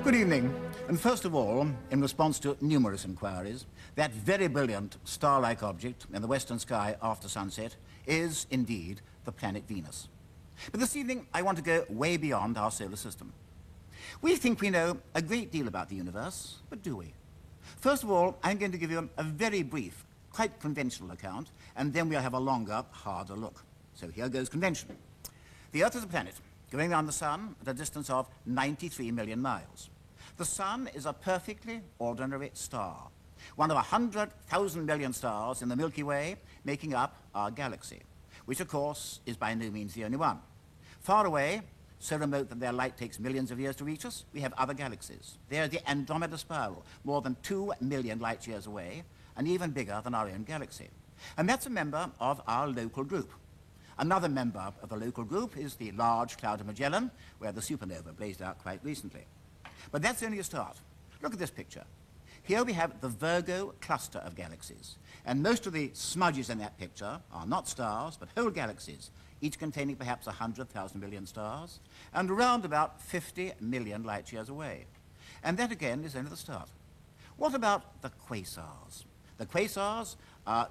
Good evening. And first of all, in response to numerous inquiries, that very brilliant star-like object in the western sky after sunset is indeed the planet Venus. But this evening, I want to go way beyond our solar system. We think we know a great deal about the universe, but do we? First of all, I'm going to give you a very brief, quite conventional account, and then we'll have a longer, harder look. So here goes convention. The Earth is a planet going around the Sun at a distance of 93 million miles. The Sun is a perfectly ordinary star, one of 100,000 million stars in the Milky Way making up our galaxy, which of course is by no means the only one. Far away, so remote that their light takes millions of years to reach us, we have other galaxies. There's the Andromeda Spiral, more than 2 million light years away, and even bigger than our own galaxy. And that's a member of our local group. Another member of the local group is the Large Cloud of Magellan, where the supernova blazed out quite recently. But that's only a start. Look at this picture. Here we have the Virgo cluster of galaxies, and most of the smudges in that picture are not stars, but whole galaxies, each containing perhaps 100,000 million stars, and around about 50 million light years away. And that again is only the start. What about the quasars? The quasars,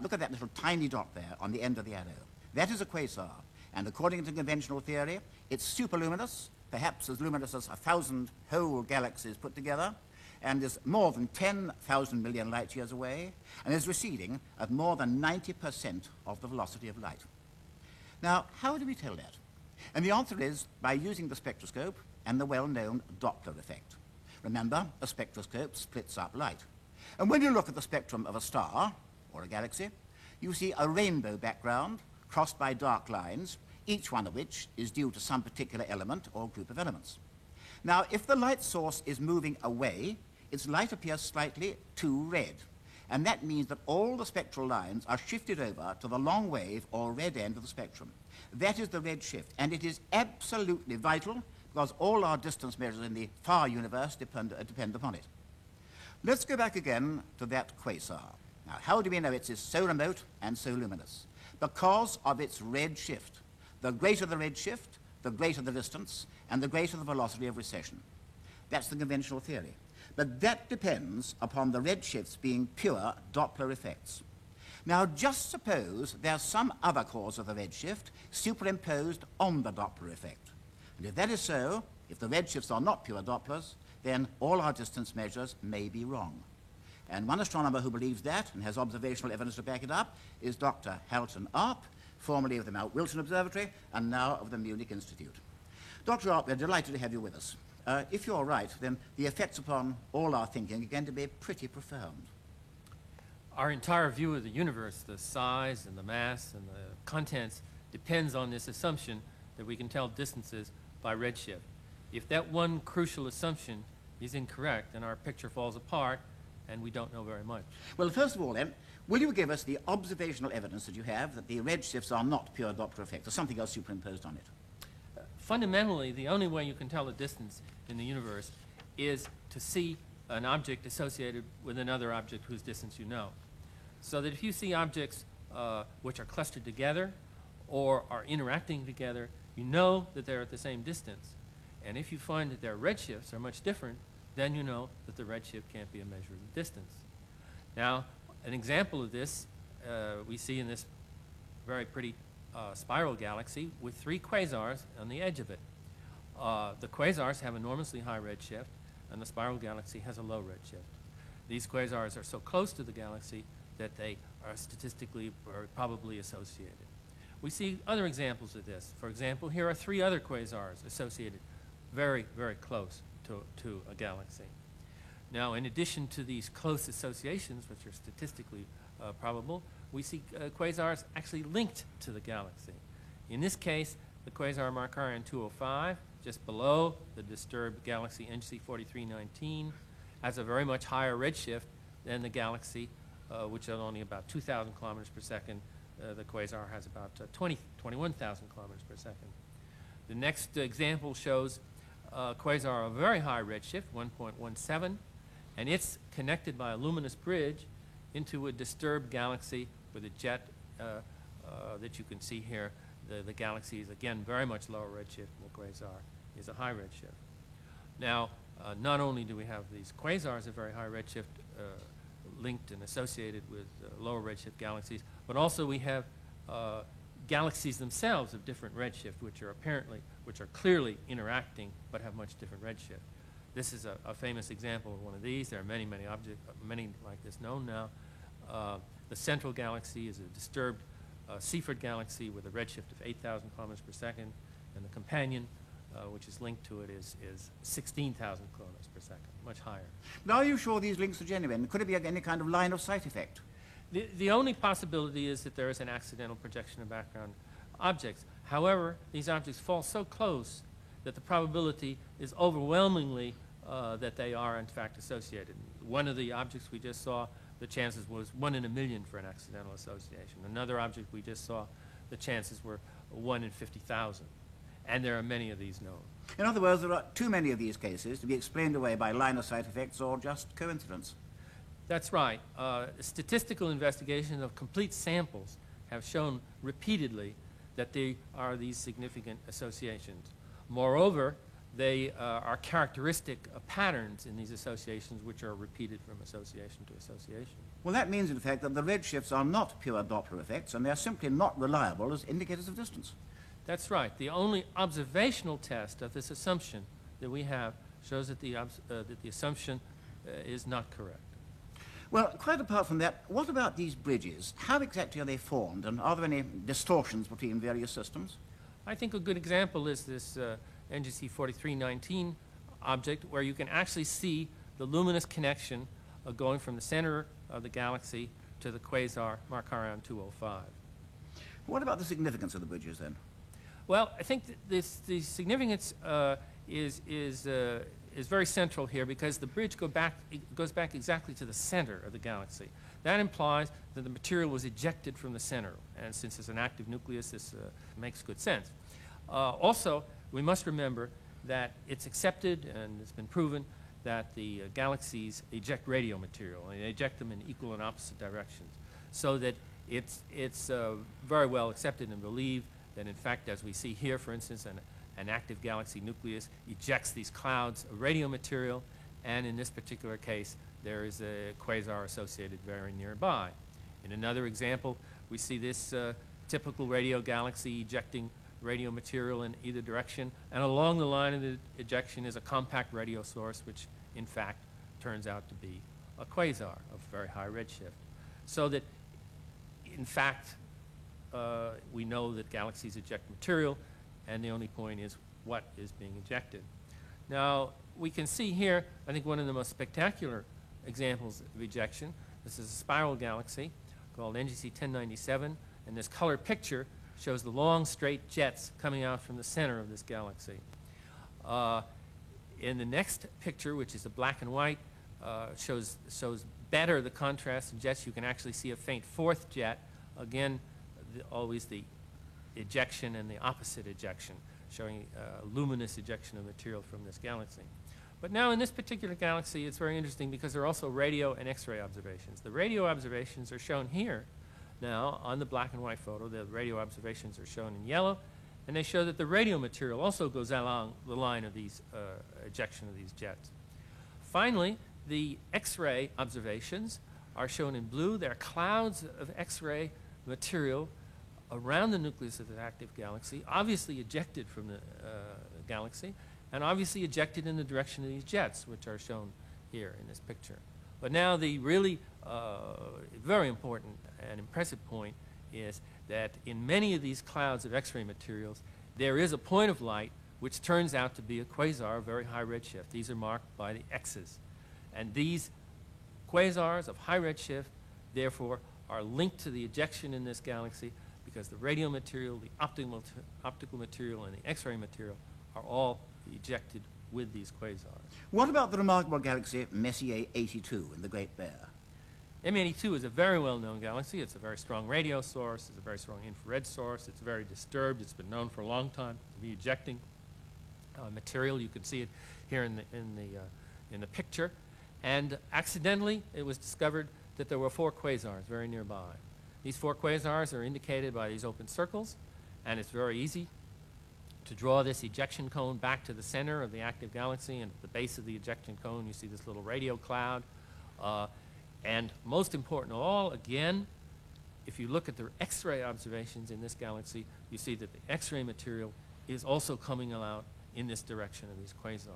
look at that little tiny dot there on the end of the arrow. That is a quasar, and according to conventional theory, it's superluminous, perhaps as luminous as 1,000 whole galaxies put together, and is more than 10,000 million light years away, and is receding at more than 90% of the velocity of light. Now, how do we tell that? And the answer is by using the spectroscope and the well-known Doppler effect. Remember, a spectroscope splits up light. And when you look at the spectrum of a star, or a galaxy, you see a rainbow background crossed by dark lines, each one of which is due to some particular element or group of elements. Now, if the light source is moving away, its light appears slightly too red. And that means that all the spectral lines are shifted over to the long wave or red end of the spectrum. That is the red shift, and it is absolutely vital because all our distance measures in the far universe depend upon it. Let's go back again to that quasar. Now, how do we know it is so remote and so luminous? Because of its red shift. The greater the red shift, the greater the distance, and the greater the velocity of recession. That's the conventional theory. But that depends upon the red shifts being pure Doppler effects. Now, just suppose there's some other cause of the red shift superimposed on the Doppler effect. And if that is so, if the red shifts are not pure Dopplers, then all our distance measures may be wrong. And one astronomer who believes that and has observational evidence to back it up is Dr. Halton Arp, formerly of the Mount Wilson Observatory and now of the Munich Institute. Dr. Arp, we're delighted to have you with us. If you're right, then the effects upon all our thinking are going to be pretty profound. Our entire view of the universe, the size and the mass and the contents, depends on this assumption that we can tell distances by redshift. If that one crucial assumption is incorrect, then our picture falls apart and we don't know very much. Well, first of all, then, will you give us the observational evidence that you have that the redshifts are not pure Doppler effects or something else superimposed on it? Fundamentally, the only way you can tell the distance in the universe is to see an object associated with another object whose distance you know. So that if you see objects which are clustered together or are interacting together, you know that they're at the same distance. And if you find that their redshifts are much different, then you know that the redshift can't be a measure of the distance. Now, an example of this we see in this very pretty spiral galaxy with 3 quasars on the edge of it. The quasars have enormously high redshift, and the spiral galaxy has a low redshift. These quasars are so close to the galaxy that they are statistically or probably associated. We see other examples of this. For example, here are 3 other quasars associated very, very close to a galaxy. Now, in addition to these close associations, which are statistically probable, we see quasars actually linked to the galaxy. In this case, the quasar Markarian 205, just below the disturbed galaxy NGC 4319, has a very much higher redshift than the galaxy, which is only about 2,000 kilometers per second. The quasar has about 21,000 kilometers per second. The next example shows a quasar of very high redshift, 1.17, and it's connected by a luminous bridge into a disturbed galaxy with a jet that you can see here. The galaxy is, again, very much lower redshift, and the quasar is a high redshift. Now, not only do we have these quasars of very high redshift linked and associated with lower redshift galaxies, but also we have galaxies themselves of different redshift, which are clearly interacting, but have much different redshift. This is a famous example of one of these. There are many like this known now. The central galaxy is a disturbed Seyfert galaxy with a redshift of 8,000 kilometers per second, and the companion, which is linked to it, is 16,000 kilometers per second, much higher. Now, are you sure these links are genuine? Could it be any kind of line of sight effect? The only possibility is that there is an accidental projection of background objects. However, these objects fall so close that the probability is overwhelmingly that they are in fact associated. One of the objects we just saw, the chances was 1 in a million for an accidental association. Another object we just saw, the chances were 1 in 50,000. And there are many of these known. In other words, there are too many of these cases to be explained away by line of sight effects or just coincidence. That's right. Statistical investigations of complete samples have shown repeatedly that there are these significant associations. Moreover, they are characteristic of patterns in these associations which are repeated from association to association. Well, that means, in fact, that the redshifts are not pure Doppler effects, and they're simply not reliable as indicators of distance. That's right. The only observational test of this assumption that we have shows that the assumption is not correct. Well, quite apart from that, what about these bridges? How exactly are they formed, and are there any distortions between various systems? I think a good example is this NGC 4319 object, where you can actually see the luminous connection going from the center of the galaxy to the quasar Markarian 205. What about the significance of the bridges, then? Well, I think the significance is very central here, because the bridge goes back exactly to the center of the galaxy. That implies that the material was ejected from the center, and since it's an active nucleus, this makes good sense. Also, we must remember that it's accepted, and it's been proven, that the galaxies eject radio material, and they eject them in equal and opposite directions, so that it's very well accepted and believed that, in fact, as we see here, for instance, an active galaxy nucleus ejects these clouds of radio material, and in this particular case, there is a quasar associated very nearby. In another example, we see this typical radio galaxy ejecting radio material in either direction, and along the line of the ejection is a compact radio source, which in fact turns out to be a quasar of very high redshift. So that, in fact, we know that galaxies eject material, and the only point is what is being ejected. Now, we can see here, I think, one of the most spectacular examples of ejection. This is a spiral galaxy called NGC 1097, and this color picture shows the long, straight jets coming out from the center of this galaxy. In the next picture, which is a black and white, shows better the contrast of jets. You can actually see a faint fourth jet, again, always the ejection and the opposite ejection, showing luminous ejection of material from this galaxy. But now in this particular galaxy, it's very interesting because there are also radio and X-ray observations. The radio observations are shown here now on the black and white photo. The radio observations are shown in yellow, and they show that the radio material also goes along the line of these ejection of these jets. Finally, the X-ray observations are shown in blue. There are clouds of X-ray material around the nucleus of the active galaxy, obviously ejected from the galaxy, and obviously ejected in the direction of these jets, which are shown here in this picture. But now the really very important and impressive point is that in many of these clouds of X-ray materials, there is a point of light which turns out to be a quasar of very high redshift. These are marked by the X's. And these quasars of high redshift, therefore, are linked to the ejection in this galaxy because the radio material, the optical material, and the X-ray material are all ejected with these quasars. What about the remarkable galaxy Messier 82 in the Great Bear? M82 is a very well-known galaxy. It's a very strong radio source. It's a very strong infrared source. It's very disturbed. It's been known for a long time to be ejecting material. You can see it here in the picture. And accidentally, it was discovered that there were 4 quasars very nearby. These 4 quasars are indicated by these open circles, and it's very easy to draw this ejection cone back to the center of the active galaxy, and at the base of the ejection cone you see this little radio cloud. And most important of all, again, if you look at the X-ray observations in this galaxy, you see that the X-ray material is also coming out in this direction of these quasars.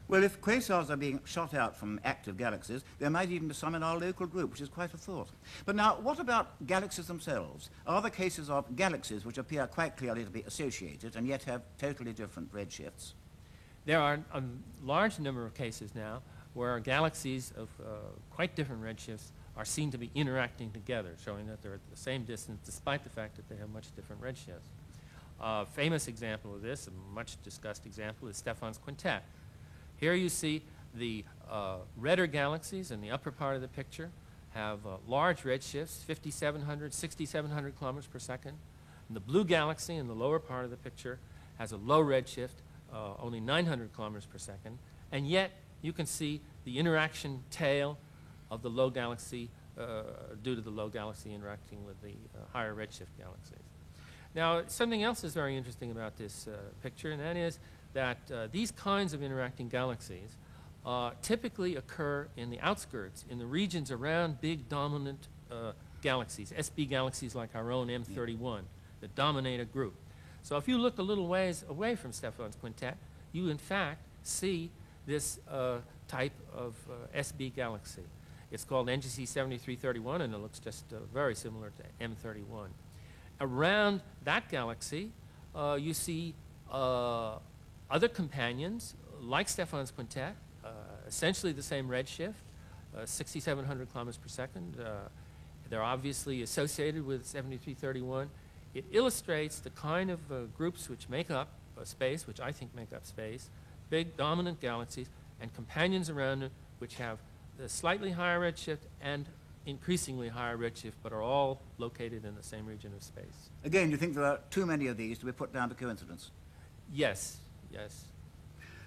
Well, if quasars are being shot out from active galaxies, there might even be some in our local group, which is quite a thought. But now, what about galaxies themselves? Are there cases of galaxies which appear quite clearly to be associated and yet have totally different redshifts? There are a large number of cases now where galaxies of quite different redshifts are seen to be interacting together, showing that they're at the same distance despite the fact that they have much different redshifts. A famous example of this, a much discussed example, is Stephan's quintet. Here you see the redder galaxies in the upper part of the picture have large redshifts, 5,700, 6,700 kilometers per second. And the blue galaxy in the lower part of the picture has a low redshift, only 900 kilometers per second. And yet you can see the interaction tail of the low galaxy due to the low galaxy interacting with the higher redshift galaxies. Now, something else is very interesting about this picture, and that is that these kinds of interacting galaxies typically occur in the outskirts, in the regions around big dominant galaxies, SB galaxies like our own M31, that dominate a group. So if you look a little ways away from Stephan's quintet, you in fact see this type of SB galaxy. It's called NGC 7331, and it looks just very similar to M31. Around that galaxy, you see other companions, like Stephan's quintet, essentially the same redshift, 6,700 kilometers per second. They're obviously associated with 7331. It illustrates the kind of groups which make up space, which I think make up space, big dominant galaxies, and companions around them which have the slightly higher redshift and increasingly higher redshift, but are all located in the same region of space. Again, you think there are too many of these to be put down to coincidence? Yes, yes.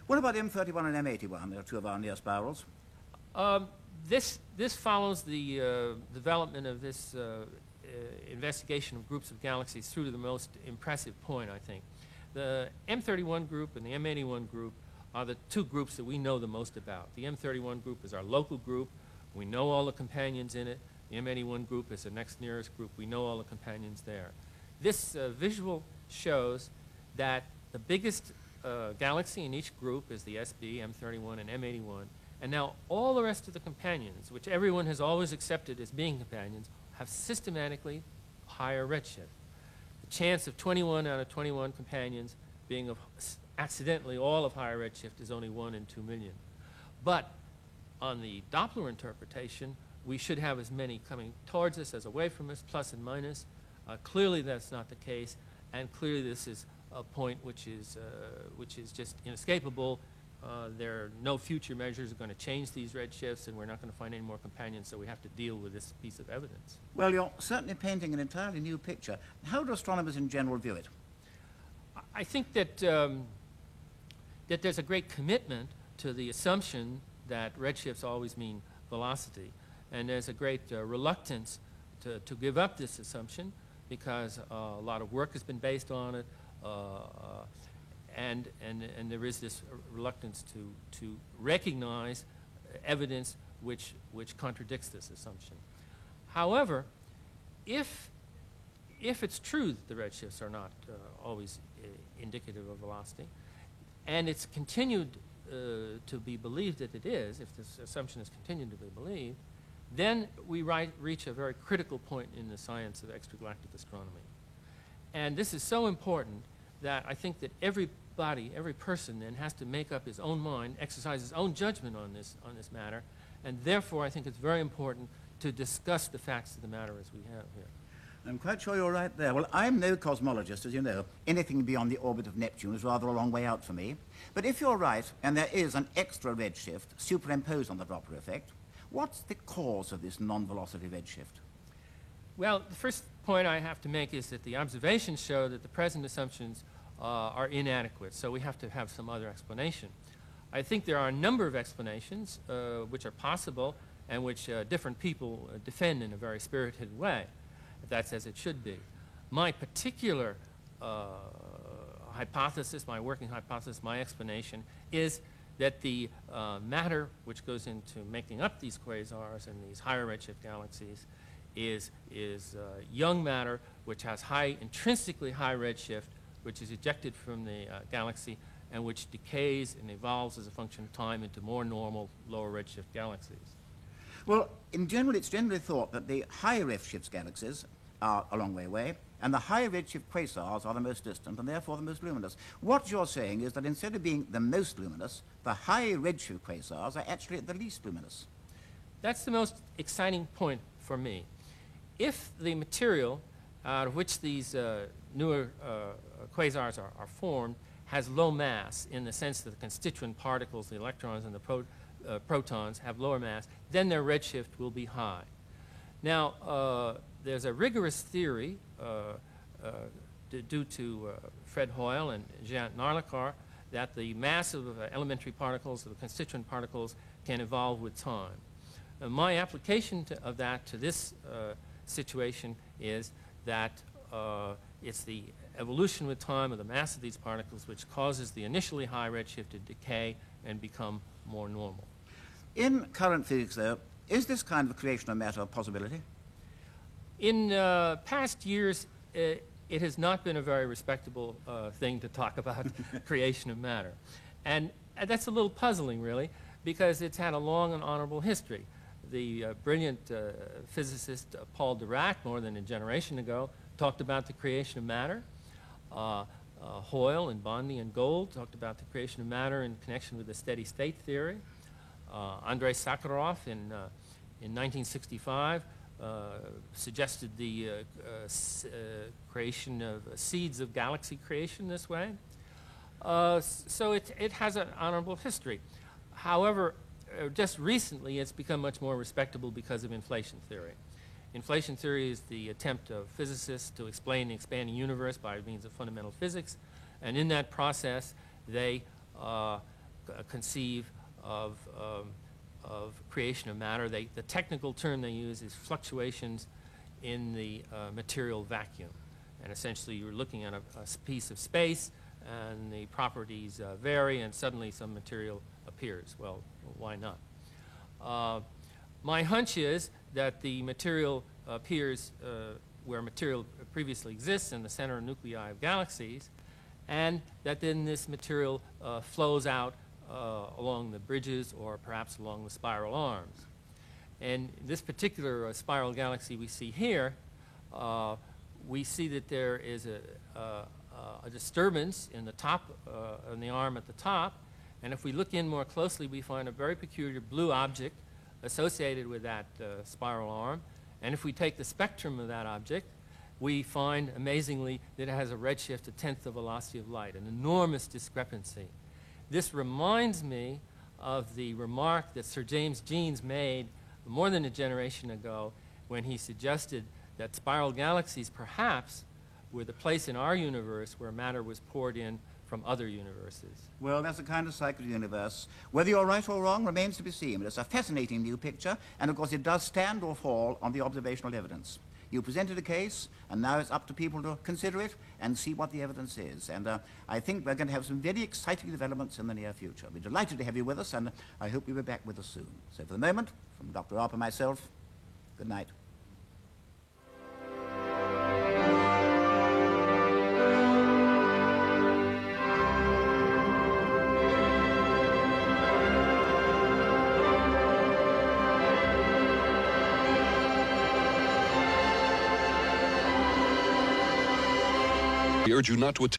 What about M31 and M81? They're two of our near spirals. This follows the development of this investigation of groups of galaxies through to the most impressive point, I think. The M31 group and the M81 group are the two groups that we know the most about. The M31 group is our local group. We know all the companions in it. The M81 group is the next nearest group. We know all the companions there. This visual shows that the biggest galaxy in each group is the SB, M31, and M81. And now all the rest of the companions, which everyone has always accepted as being companions, have systematically higher redshift. The chance of 21 out of 21 companions being of accidentally all of higher redshift is only 1 in 2 million. But on the Doppler interpretation, we should have as many coming towards us as away from us, plus and minus. Clearly that's not the case, and clearly this is a point which is just inescapable. There are no future measures are going to change these redshifts, and we're not going to find any more companions, so we have to deal with this piece of evidence. Well, you're certainly painting an entirely new picture. How do astronomers in general view it? I think that, that there's a great commitment to the assumption that redshifts always mean velocity, and there's a great reluctance to give up this assumption because a lot of work has been based on it, and there is this reluctance to recognize evidence which contradicts this assumption. However, if it's true that the redshifts are not always indicative of velocity, and it's continued to be believed that it is, if this assumption is continued to be believed, then we reach a very critical point in the science of extragalactic astronomy. And this is so important that I think that everybody, every person then has to make up his own mind, exercise his own judgment on this matter, and therefore I think it's very important to discuss the facts of the matter as we have here. I'm quite sure you're right there. Well, I'm no cosmologist, as you know. Anything beyond the orbit of Neptune is rather a long way out for me. But if you're right, and there is an extra redshift superimposed on the Doppler effect, what's the cause of this non-velocity redshift? Well, the first point I have to make is that the observations show that the present assumptions are inadequate, so we have to have some other explanation. I think there are a number of explanations which are possible and which different people defend in a very spirited way. That's as it should be. My particular hypothesis, my working hypothesis, my explanation, is that the matter which goes into making up these quasars and these higher redshift galaxies is young matter which has intrinsically high redshift, which is ejected from the galaxy and which decays and evolves as a function of time into more normal lower redshift galaxies. Well, in general, it's generally thought that the high redshift galaxies are a long way away, and the high redshift quasars are the most distant and therefore the most luminous. What you're saying is that instead of being the most luminous, the high redshift quasars are actually the least luminous. That's the most exciting point for me. If the material out of which these newer quasars are formed has low mass, in the sense that the constituent particles, the electrons and the protons, have lower mass, then their redshift will be high. Now, there's a rigorous theory due to Fred Hoyle and Jean Narlikar that the mass of elementary particles, the constituent particles, can evolve with time. My application of that to this situation is that it's the evolution with time of the mass of these particles which causes the initially high redshift to decay and become more normal. In current physics, though, is this kind of creation of matter a possibility? In past years, it has not been a very respectable thing to talk about creation of matter. And that's a little puzzling, really, because it's had a long and honorable history. The brilliant physicist Paul Dirac, more than a generation ago, talked about the creation of matter. Hoyle and Bondi and Gold talked about the creation of matter in connection with the steady state theory. Andrei Sakharov in 1965 suggested the creation of seeds of galaxy creation this way. So it has an honorable history. However, just recently it's become much more respectable because of inflation theory. Inflation theory is the attempt of physicists to explain the expanding universe by means of fundamental physics, and in that process they conceive of creation of matter. The technical term they use is fluctuations in the material vacuum. And essentially you're looking at a piece of space and the properties vary and suddenly some material appears. Well, why not? My hunch is that the material appears where material previously exists in the center nuclei of galaxies, and that then this material flows out along the bridges or perhaps along the spiral arms. And this particular spiral galaxy we see here, we see that there is a disturbance in the top, in the arm at the top, and if we look in more closely we find a very peculiar blue object associated with that spiral arm, and if we take the spectrum of that object we find amazingly that it has a redshift a tenth the velocity of light, an enormous discrepancy. This reminds me of the remark that Sir James Jeans made more than a generation ago when he suggested that spiral galaxies perhaps were the place in our universe where matter was poured in from other universes. Well, that's a kind of cyclic universe. Whether you're right or wrong remains to be seen, but it's a fascinating new picture, and of course it does stand or fall on the observational evidence. You presented a case, and now it's up to people to consider it and see what the evidence is. And I think we're going to have some very exciting developments in the near future. We're delighted to have you with us, and I hope you'll be back with us soon. So for the moment, from Dr. Arp and myself, good night. We urge you not to attend.